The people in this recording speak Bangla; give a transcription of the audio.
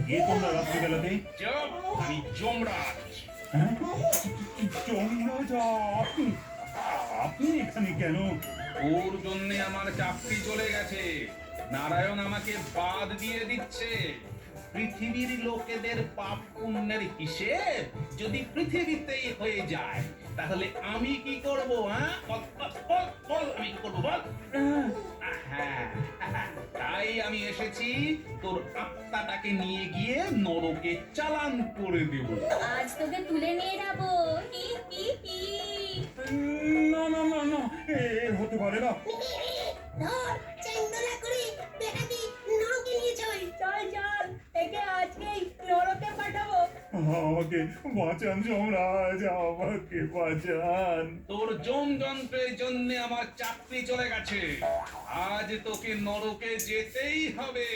কে তোমরা রাত্রিবেলাতে? চুপ, আমি যমরাজ। হ্যাঁ? যমরাজ, আপনি এখানে কেন? ওর জন্য আমার চাকরি চলে গেছে। নারায়ণ আমাকে বাদ দিয়ে দিচ্ছে। পৃথিবীর লোকেদের পাপ পুণ্যের হিসেব যদি পৃথিবীতেই হয়ে যায়, তাহলে আমি কি করব? হ্যাঁ, বল, আমি কি করবো বল? হ্যাঁ, তাই আমি এসেছি তোর আত্মাটাকে নিয়ে গিয়ে নরকে চালান করে দেব। আজ তোকে তুলে নিয়ে যাবো। হি হি হি। না না না না, এ হতে পারে না। ধর চেঙ্গলা করে বেটাকে নরকে নিয়ে চল। চল চল, একে আজকেই নরকে পাঠাবো। আমাকে বাঁচান যমরাজ, আমাকে বাঁচান। তোর যমযন্ত্রের জন্য আমার চাকরি চলে গেছে। আজ তোকে নরকে যেতেই হবে।